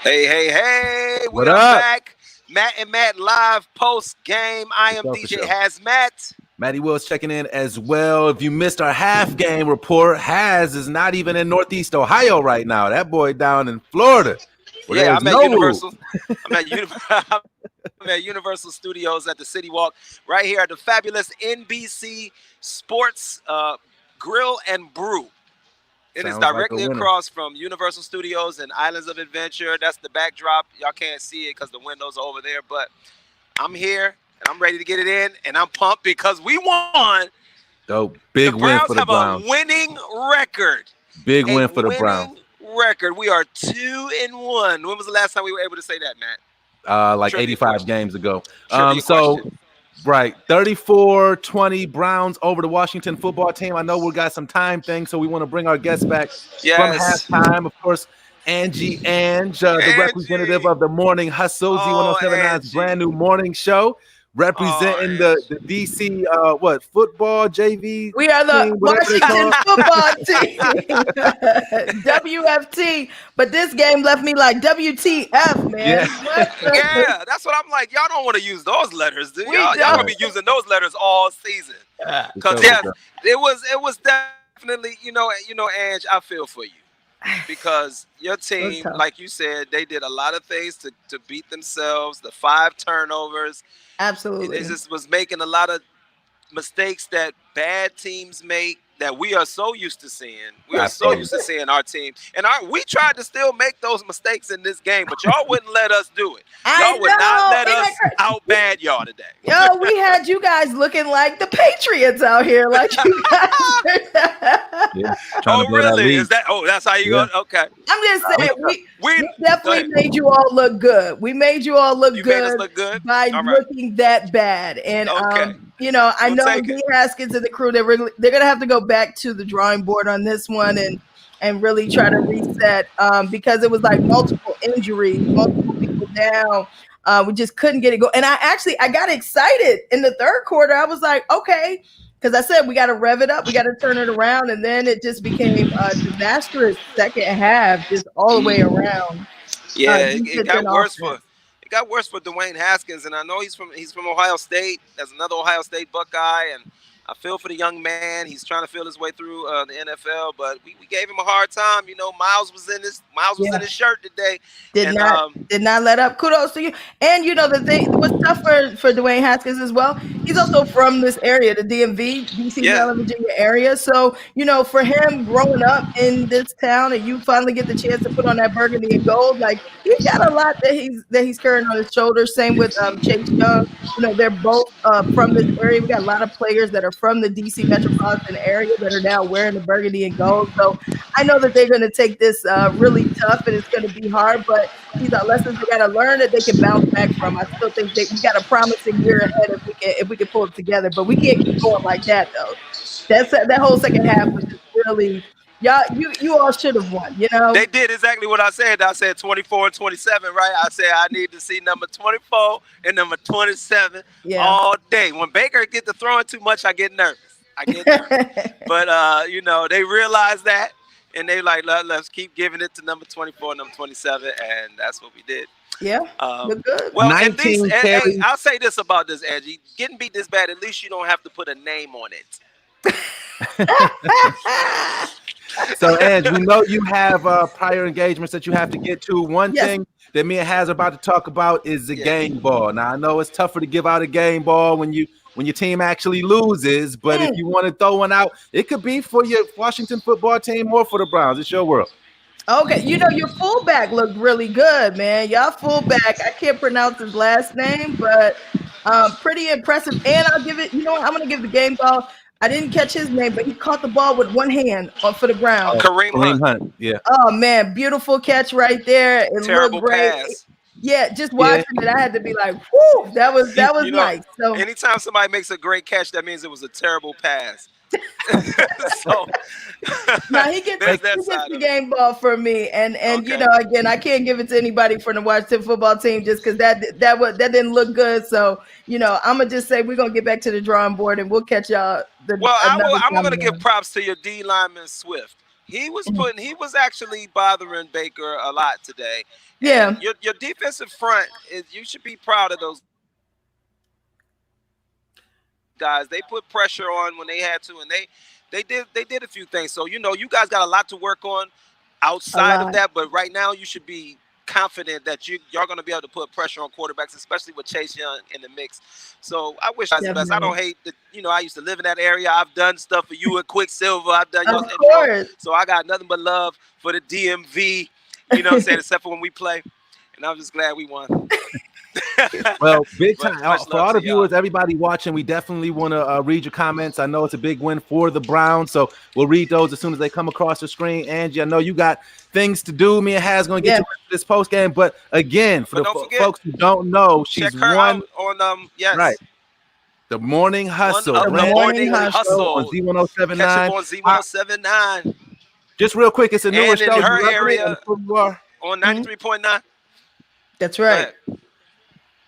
Hey, we What are up? back. Matt and Matt live post game. I am For DJ sure. Hazmat. Matty Willz checking in as well. If you missed our half game report, Haz is not even in Northeast Ohio right now. That boy down in Florida, where Yeah, there's I'm at no rule. Universal. I'm at Universal Studios at the City Walk, right here at the fabulous NBC Sports Grill and Brew. It is Sounds like a directly winner. across from Universal Studios and Islands of Adventure. That's the backdrop. Y'all can't see it because the windows are over there, but I'm here and I'm ready to get it in, and I'm pumped because we won. Dope. Big The win Browns for the have Browns. a winning record. Big A win for the Browns. winning record. We are 2-1. When was the last time we were able to say that, Matt? Like Trivia 85 question. games ago. Trivia So question. right, 34-20 Browns over the Washington football team. I know we got some time things, so we want to bring our guests back from Yes. halftime. Of course, Angie, the representative of the Morning Hustle, Oh, Z1079's Angie. brand new morning show, representing the DC football JV. We are the team, whatever they call Washington football team, WFT. But this game left me like WTF, man. Yeah, that's what I'm like. Y'all don't want to use those letters, do y'all? Y'all gonna be using those letters all season. Because it was definitely, Ange, I feel for you. Because your team, like you said, they did a lot of things to beat themselves. The 5 turnovers. Absolutely. It just was making a lot of mistakes that bad teams make that we are so used to seeing. We are so used to seeing our team. And we tried to still make those mistakes in this game, but y'all wouldn't let us do it. Y'all would not let us out-bad y'all today. Yo, we had you guys looking like the Patriots out here. Like you guys. Oh, really? Is that? Oh, that's how you go? Okay. I'm just saying, we definitely made you all look good. We made you all look good, made us look good by looking that bad. And I know D Haskins and the crew, they're gonna have to go back to the drawing board on this one and really try to reset because it was like multiple injuries, multiple people down. We just couldn't get it going. And I got excited in the third quarter. I was like, okay, because I said we got to rev it up, we got to turn it around, and then it just became a disastrous second half, just all the way around. Yeah, it got worse for Dwayne Haskins, and I know he's from Ohio State. There's another Ohio State Buckeye, and I feel for the young man. He's trying to feel his way through the NFL, but we gave him a hard time. Miles was in his shirt today. Did not let up. Kudos to you. And the thing what's tough for Dwayne Haskins as well. He's also from this area, the DMV, DC, Maryland, Virginia area. So for him growing up in this town, and you finally get the chance to put on that burgundy and gold, like he's got a lot that he's carrying on his shoulders. Same with Chase Young. They're both from this area. We got a lot of players that are from the DC metropolitan area that are now wearing the burgundy and gold. So I know that they're going to take this really tough, and it's going to be hard, but these are lessons they got to learn that they can bounce back from. I still think we got a promising year ahead if we can pull it together, but we can't keep going like that though. That whole second half was just really, y'all, you all should have won. They did exactly what I said. I said 24-27, right? I said I need to see number 24 and number 27 all day. When Baker get to throwing too much, I get nervous. But they realize that, and they like, let's keep giving it to number 24, number 27, and that's what we did. Yeah, good. Well, at least, I'll say this about this, Angie. Getting beat this bad, at least you don't have to put a name on it. So, Ange, we know you have prior engagements that you have to get to. One thing that me and Haz are about to talk about is the game ball. Now, I know it's tougher to give out a game ball when your team actually loses, but if you want to throw one out, it could be for your Washington football team or for the Browns. It's your world. Okay, your fullback looked really good, man. Y'all fullback, I can't pronounce his last name, but pretty impressive. And I'll give it, I'm going to give the game ball. I didn't catch his name, but he caught the ball with one hand for the ground. Kareem Hunt. Yeah. Oh, man, beautiful catch right there. It terrible looked great. Pass. Yeah, just watching it, I had to be like, whoo, that was nice. So anytime somebody makes a great catch, that means it was a terrible pass. So now he gets the game ball for me, and you know, again, I can't give it to anybody from the Washington football team just because that didn't look good. So you know, I'm gonna just say we're gonna get back to the drawing board, and we'll catch y'all. I'm gonna give props to your D lineman Swift. He was actually bothering Baker a lot today. Yeah, and your defensive front you should be proud of those guys. They put pressure on when they had to, and they did a few things. So you know, you guys got a lot to work on outside of that. But right now, you should be confident that you're going to be able to put pressure on quarterbacks, especially with Chase Young in the mix. So I wish I was the best. I don't hate that. You know, I used to live in that area. I've done stuff for you at Quicksilver. I've done your intro. So I got nothing but love for the DMV. You know what I'm saying? Except for when we play. And I'm just glad we won. Well, big time for all the viewers, everybody watching. We definitely want to read your comments. I know it's a big win for the Browns, so we'll read those as soon as they come across the screen. Angie, I know you got things to do. Me and Haz going to get to this post game, but again, for the folks who don't know, she's won on right. The Morning Hustle. The Morning Hustle on Z1079. Catch on Z1079. Just real quick, it's a newer show. In her area on 93.9. That's right.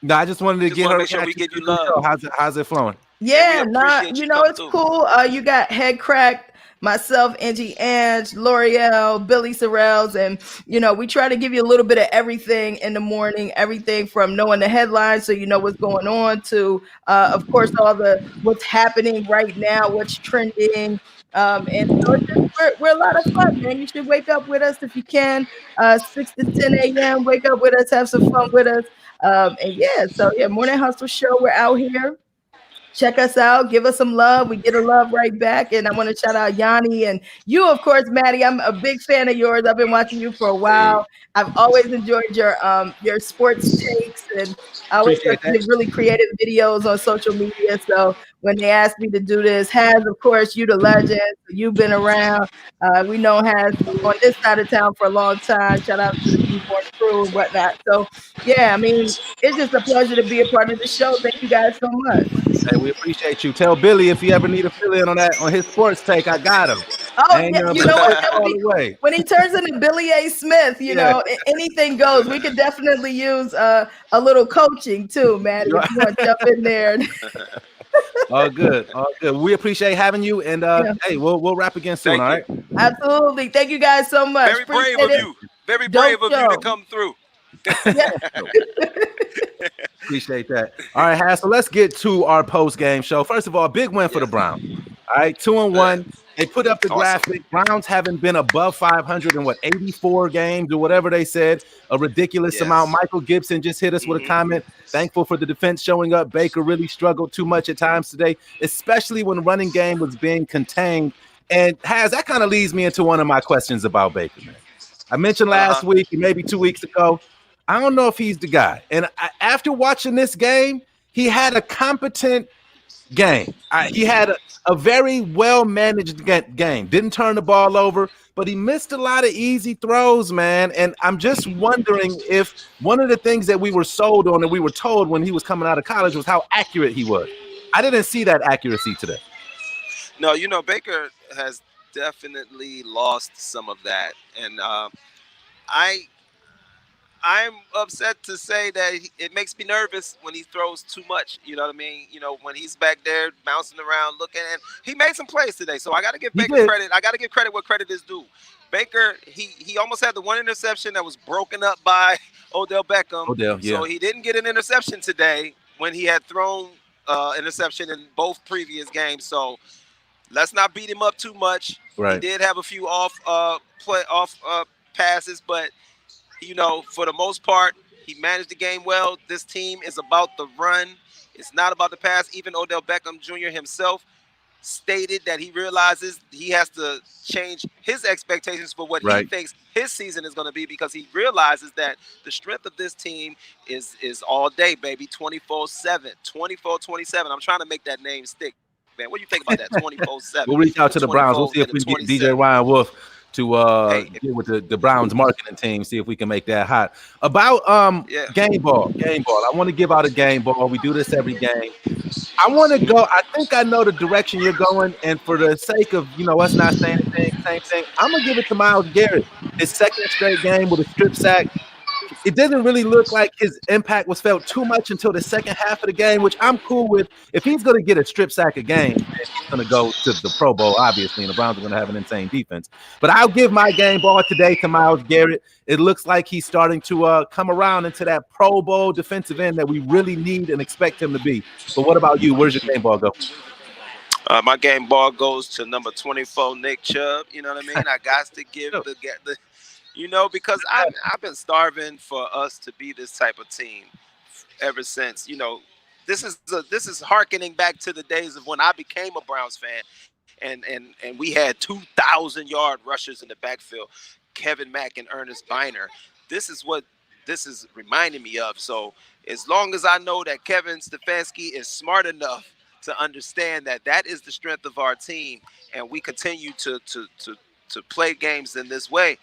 No, I just wanted to get her. Make sure we give you love. How's it flowing? Yeah, you know it's cool. You got Head Cracked, myself, Angie, L'Oreal, Billy Sorrells, and you know we try to give you a little bit of everything in the morning. Everything from knowing the headlines, so you know what's going on, to of course all the what's happening right now, what's trending. And so we're a lot of fun, man. You should wake up with us if you can. 6 to 10 a.m. Wake up with us, have some fun with us. Morning Hustle Show. We're out here. Check us out. Give us some love. We get a love right back. And I want to shout out Yanni and you, of course, Matty. I'm a big fan of yours. I've been watching you for a while. I've always enjoyed your sports takes, and I always make really creative videos on social media. So when they asked me to do this, Haz, of course, you the legend. You've been around. We know Haz on this side of town for a long time. Shout out to the Newport crew and whatnot. So yeah, I mean, it's just a pleasure to be a part of the show. Thank you guys so much. Hey, we appreciate you. Tell Billy if you ever need a fill-in on his sports take, I got him. Oh, you know what? When he turns into Billy A. Smith, you know, anything goes. We could definitely use a little coaching too, man. If you want to jump in there. All good. We appreciate having you, and hey, we'll wrap again soon. All right. Absolutely. Thank you guys so much. Very brave of you. Very brave of you to come through. Appreciate that. All right, Haz, so let's get to our post-game show. First of all, big win for the Browns. All right, 2-1. They put up the graphic. Browns haven't been above 500 in 84 games or whatever they said. A ridiculous amount. Michael Gibson just hit us with a comment. Thankful for the defense showing up. Baker really struggled too much at times today, especially when the running game was being contained. And Haz, that kind of leads me into one of my questions about Baker, man. I mentioned last week and maybe 2 weeks ago, I don't know if he's the guy. And after watching this game, he had a competent game. He had a very well-managed game. Didn't turn the ball over, but he missed a lot of easy throws, man. And I'm just wondering if one of the things that we were sold on and we were told when he was coming out of college was how accurate he was. I didn't see that accuracy today. No, you know, Baker has definitely lost some of that. And I'm upset to say that it makes me nervous when he throws too much. You know what I mean? You know, when he's back there bouncing around looking, and he made some plays today. So I got to give Baker credit. I got to give credit where credit is due. Baker, he almost had the one interception that was broken up by Odell Beckham. So he didn't get an interception today when he had thrown interception in both previous games. So let's not beat him up too much. Right. He did have a few off passes, but you know, for the most part, he managed the game well. This team is about the run. It's not about the pass. Even Odell Beckham Jr. himself stated that he realizes he has to change his expectations for what he thinks his season is going to be, because he realizes that the strength of this team is all day, baby, 24/7, 24/27. I'm trying to make that name stick, man. What do you think about that, 24/7? We'll reach out to the Browns. We'll see if we can get DJ Ryan Wolf to get with the Browns marketing team, see if we can make that hot. About game ball. I want to give out a game ball. We do this every game. I want to go. I think I know the direction you're going, and for the sake of us not saying anything, same thing. I'm gonna give it to Myles Garrett. His second straight game with a strip sack. It doesn't really look like his impact was felt too much until the second half of the game, which I'm cool with. If he's going to get a strip sack a game, he's going to go to the Pro Bowl, obviously, and the Browns are going to have an insane defense. But I'll give my game ball today to Myles Garrett. It looks like he's starting to come around into that Pro Bowl defensive end that we really need and expect him to be. But what about you? Where's your game ball go? My game ball goes to number 24, Nick Chubb. You know what I mean? I got to give the because I've been starving for us to be this type of team ever since. This is hearkening back to the days of when I became a Browns fan, and we had 2,000-yard rushers in the backfield, Kevin Mack and Ernest Biner. This is what this is reminding me of. So as long as I know that Kevin Stefanski is smart enough to understand that is the strength of our team, and we continue to play games in this way,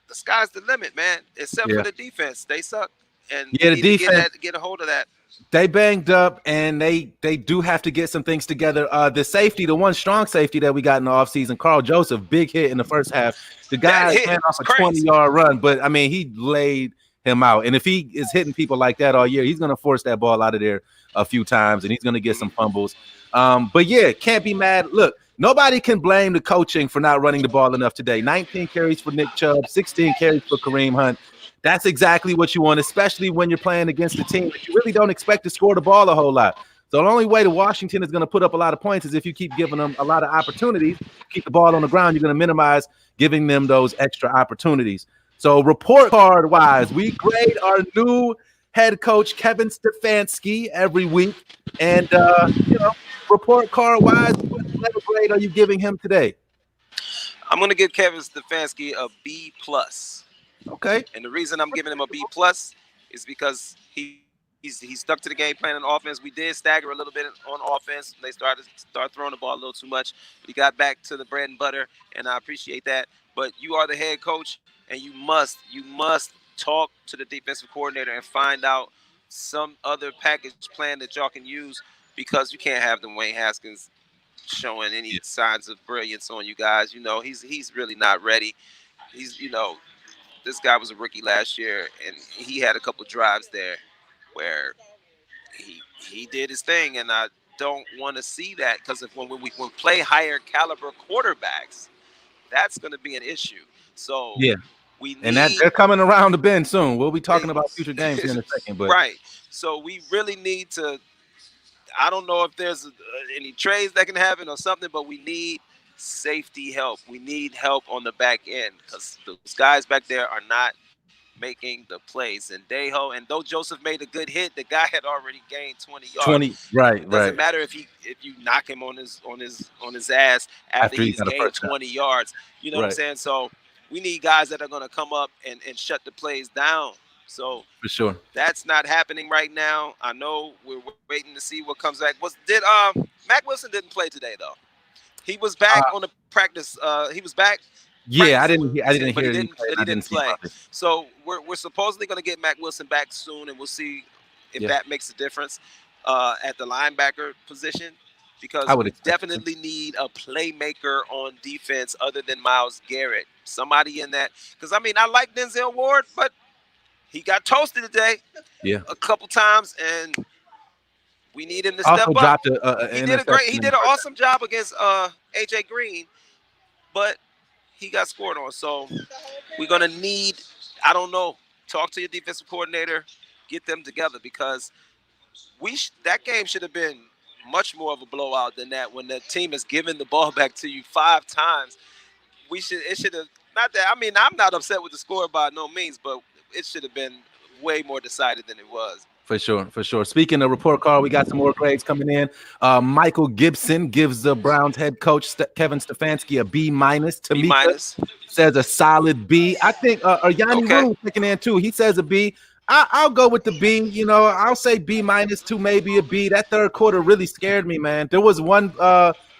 the sky's the limit, man. Except for the defense, they suck, and the defense get a hold of that. They banged up, and they do have to get some things together. The safety, the one strong safety that we got in the offseason, Carl Joseph, big hit in the first half. The guy ran off a 20-yard run, but I mean, he laid him out. And if he is hitting people like that all year, he's going to force that ball out of there a few times, and he's going to get some fumbles. But yeah, can't be mad. Look. Nobody can blame the coaching for not running the ball enough today. 19 carries for Nick Chubb, 16 carries for Kareem Hunt. That's exactly what you want, especially when you're playing against a team that you really don't expect to score the ball a whole lot. So the only way that Washington is going to put up a lot of points is if you keep giving them a lot of opportunities, keep the ball on the ground, you're going to minimize giving them those extra opportunities. So report card wise, we grade our new head coach, Kevin Stefanski, every week. And, report card wise, what level grade are you giving him today? I'm going to give Kevin Stefanski a B+. Okay. And the reason I'm giving him a B+ is because he stuck to the game plan on offense. We did stagger a little bit on offense. They started throwing the ball a little too much. But he got back to the bread and butter, and I appreciate that. But you are the head coach, and you must talk to the defensive coordinator and find out some other package plan that y'all can use, because you can't have Dwayne Haskins showing any signs of brilliance on you guys. He's really not ready. This guy was a rookie last year, and he had a couple drives there where he did his thing, and I don't want to see that, because when we play higher caliber quarterbacks, that's going to be an issue. So they're coming around the bend soon. We'll be talking about future games in a second, but right. So we really need to. I don't know if there's any trades that can happen or something, but we need safety help. We need help on the back end, because those guys back there are not making the plays. And and though Joseph made a good hit, the guy had already gained 20 yards. Right. Doesn't matter if you knock him on his ass after he's gained 20 yards. You know what I'm saying? So we need guys that are going to come up and shut the plays down. So for sure, that's not happening right now. I know we're waiting to see what comes back. Mack Wilson didn't play today though? He was back on the practice. He was back. Yeah, I didn't hear. He didn't play. So we're supposedly going to get Mack Wilson back soon, and we'll see if that makes a difference at the linebacker position, because we definitely need a playmaker on defense other than Myles Garrett. Somebody in that, because I like Denzel Ward, but he got toasted today a couple times, and we need him to step up. He did an awesome job against AJ Green, but he got scored on. So we're going to need, talk to your defensive coordinator, get them together, because that game should have been much more of a blowout than that. When the team has given the ball back to you 5 times, it should have, not that, I'm not upset with the score by no means, but it should have been way more decided than it was. For sure. Speaking of report card, we got some more grades coming in. Michael Gibson gives the Browns head coach Kevin Stefanski a B-. Tamika says a solid B. I think Yanni Rue picking in too. He says a B. I'll go with the B. I'll say B- to maybe a B. That third quarter really scared me, man. There was one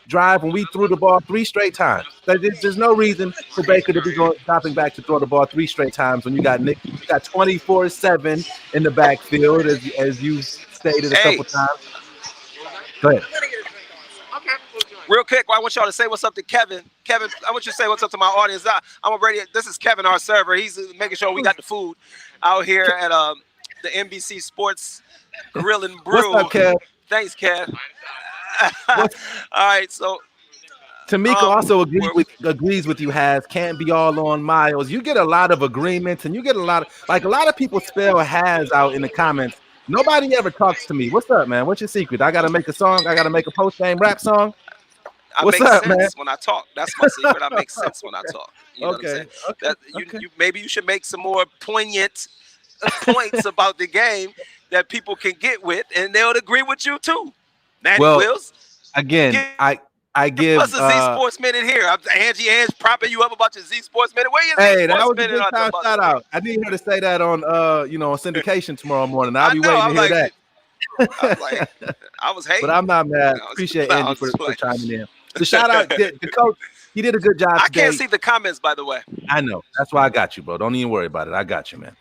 drive when we threw the ball 3 straight times. There's no reason for Baker to be stopping back to throw the ball 3 straight times when you got Nick. You got 24/7 in the backfield, as you stated a couple times. Go ahead. Real quick, I want y'all to say what's up to Kevin. Kevin, I want you to say what's up to my audience. I'm already. This is Kevin, our server. He's making sure we got the food out here at the NBC Sports Grill and Brew. What's up, Kev? Thanks, Kev. All right, so Tamika also agrees with you. Can't be all on Miles. You get a lot of agreements, and you get a lot of people spell has out in the comments. Nobody ever talks to me. What's up, man? What's your secret? I gotta make a song. I gotta make a post-game rap song. What's up, man? When I talk, that's my secret. I make sense when I talk. You know what I'm saying? Maybe you should make some more poignant points about the game that people can get with, and they'll agree with you too. Matty Willz. Again, I give us a Z Sports Minute here. Angie propping you up about your Z Sports Minute. Where you Hey, that was a good time shout out. I need her to say that on on syndication tomorrow morning. I'll be waiting to hear that. I was hating, but I'm not mad. Appreciate Angie for chiming in. The shout out, the coach, he did a good job. I can't see the comments, by the way. I know. That's why I got you, bro. Don't even worry about it. I got you, man.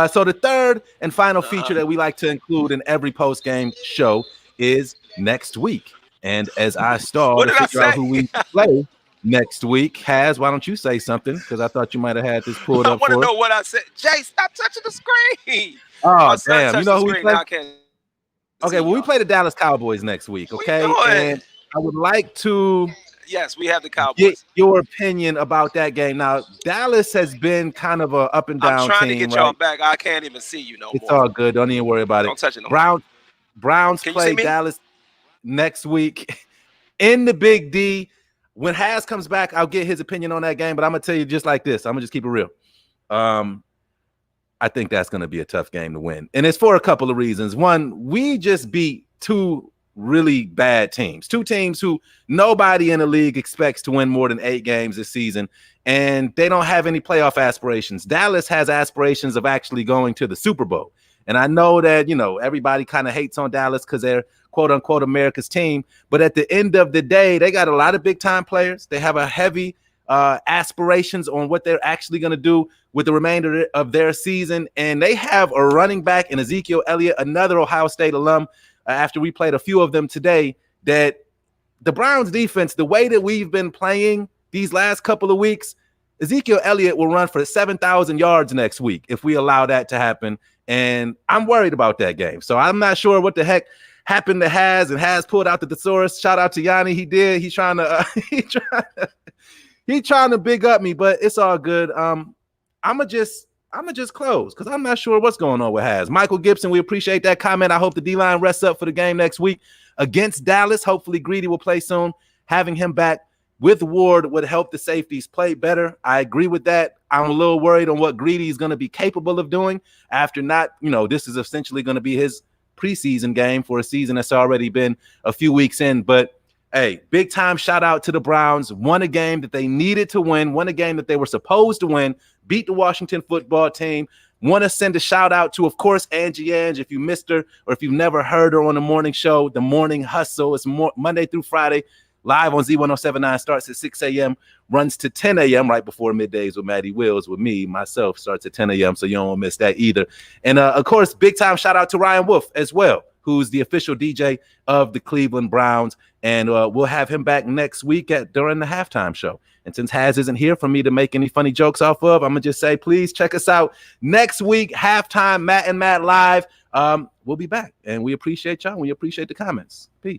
So the third and final feature that we like to include in every post game show is next week. And as I stall to figure out who we play next week, why don't you say something? Because I thought you might have had this pulled up. I want to know what I said. Jay, stop touching the screen. Oh, damn. You know who we play? Okay, well, we play the Dallas Cowboys next week, okay? And I would like to we have the Cowboys. Get your opinion about that game. Now, Dallas has been kind of a up and down team. I'm trying to get y'all back. I can't even see you no more. It's all good. Don't even worry about it. Don't touch it no more. Browns play Dallas next week in the Big D. When Has comes back, I'll get his opinion on that game, but I'm going to tell you just like this. I'm going to just keep it real. I think that's going to be a tough game to win. And it's for a couple of reasons. One, we just beat 2 really bad teams, 2 teams who nobody in the league expects to win more than 8 games this season, and they don't have any playoff aspirations. Dallas has aspirations of actually going to the Super Bowl. And I know that, everybody kind of hates on Dallas because they're quote unquote America's team. But at the end of the day, they got a lot of big time players. They have a heavy aspirations on what they're actually going to do with the remainder of their season. And they have a running back in Ezekiel Elliott, another Ohio State alum, after we played a few of them today, that the Browns defense, the way that we've been playing these last couple of weeks, Ezekiel Elliott will run for 7,000 yards next week if we allow that to happen. And I'm worried about that game. So I'm not sure what the heck happened to Has pulled out the thesaurus. Shout out to Yanni. He did. He's trying to he's trying to big up me, but it's all good. I'ma just close because I'm not sure what's going on with Has. Michael Gibson, we appreciate that comment. I hope the D-line rests up for the game next week against Dallas. Hopefully Greedy will play soon. Having him back with Ward would help the safeties play better. I agree with that. I'm a little worried on what Greedy is going to be capable of doing after not, this is essentially going to be his preseason game for a season that's already been a few weeks in. But hey, big time shout out to the Browns. Won a game that they needed to win, won a game that they were supposed to win, beat the Washington football team. Want to send a shout out to, of course, Angie. If you missed her or if you've never heard her on the morning show, The Morning Hustle. It's Monday through Friday, live on Z1079, starts at 6 a.m., runs to 10 a.m. right before middays with Matty Willz. With me, myself, starts at 10 a.m., so you don't want to miss that either. And, of course, big time shout out to Ryan Wolf as well, who's the official DJ of the Cleveland Browns. And we'll have him back next week during the halftime show. And since Has isn't here for me to make any funny jokes off of, I'm going to just say, please check us out next week, halftime, Matt and Matt live. We'll be back. And we appreciate y'all. We appreciate the comments. Peace.